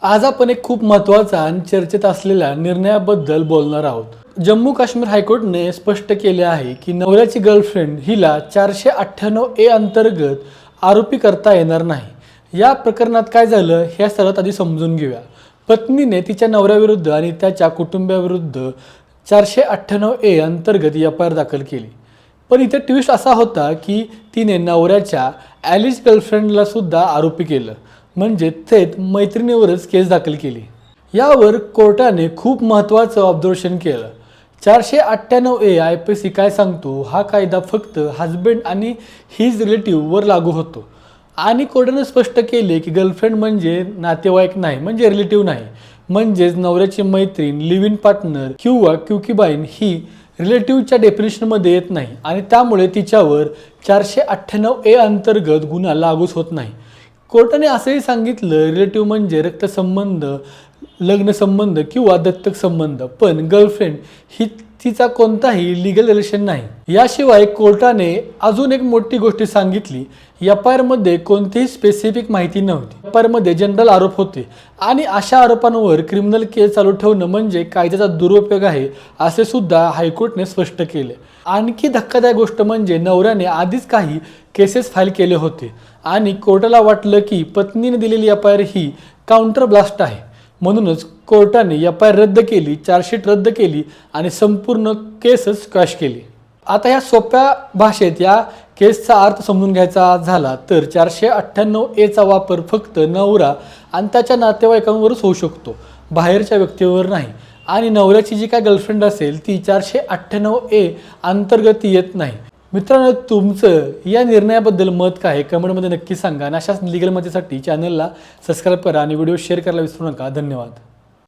आज आपण एक खूप महत्त्वाचा आणि चर्चेत असलेल्या निर्णयाबद्दल बोलणार आहोत। जम्मू काश्मीर हायकोर्टने स्पष्ट केले आहे की नवऱ्याची गर्लफ्रेंड हिला 498A अंतर्गत आरोपी करता येणार नाही। या प्रकरणात काय झालं हे सर्वात आधी समजून घेऊया। पत्नीने तिच्या नवऱ्याविरुद्ध आणि त्याच्या कुटुंबियाविरुद्ध 498A अंतर्गत FIR दाखल केली। पण इथे ट्विस्ट असा होता की तिने नवऱ्याच्या ॲलिज गर्लफ्रेंडला सुद्धा आरोपी केलं, म्हणजे थेट मैत्रिणीवरच केस दाखल केली। यावर कोर्टाने खूप महत्त्वाचं ऑब्झर्वेशन केलं। 498A IPC काय सांगतो, हा कायदा फक्त हजबंड आणि हिज रिलेटिव्हवर लागू होतो आणि कोर्टाने स्पष्ट केले की गर्लफ्रेंड म्हणजे नातेवाईक नाही, म्हणजे रिलेटिव्ह नाही, म्हणजेच नवऱ्याची मैत्रीण, लिव्ह इन पार्टनर किंवा क्युकीबाईन ही रिलेटिव्हच्या डेफिनेशनमध्ये येत नाही आणि त्यामुळे तिच्यावर 498A अंतर्गत गुन्हा लागूच होत नाही। कोर्टाने असंही सांगितलं, रिलेटिव्ह म्हणजे रक्तसंबंध, लग्नसंबंध किंवा दत्तक संबंध, पण गर्लफ्रेंड ही तिचा कोणताही लीगल रिलेशन नाही। याशिवाय कोर्टाने अजून एक मोठी गोष्ट सांगितली, FIR मध्ये कोणतीही स्पेसिफिक माहिती नव्हती। FIR मध्ये जनरल आरोप होते आणि अशा आरोपांवर क्रिमिनल केस चालू ठेवणं म्हणजे कायद्याचा दुरुपयोग आहे, असे सुद्धा हायकोर्टने स्पष्ट केले। आणखी धक्कादायक गोष्ट म्हणजे नवऱ्याने आधीच काही केसेस फाईल केले होते आणि कोर्टाला वाटलं की पत्नीने दिलेली FIR ही काउंटर ब्लास्ट आहे, म्हणूनच कोर्टाने FIR रद्द केली, चार्जशीट रद्द केली आणि संपूर्ण केसच स्क्वॅश केली। आता ह्या सोप्या भाषेत या केसचा अर्थ समजून घ्यायचा झाला तर 498A चा वापर फक्त नवरा आणि त्याच्या नातेवाईकांवरच होऊ शकतो, बाहेरच्या व्यक्तीवर नाही। आणि नवऱ्याची जी काय गर्लफ्रेंड असेल ती 498A अंतर्गत येत नाही। मित्रांनो, तुमचं या निर्णयाबद्दल मत काय आहे कमेंटमध्ये नक्की सांगा आणि अशाच लीगल माहितीसाठी चॅनलला सबस्क्राईब करा आणि व्हिडिओ शेअर करायला विसरू नका। धन्यवाद।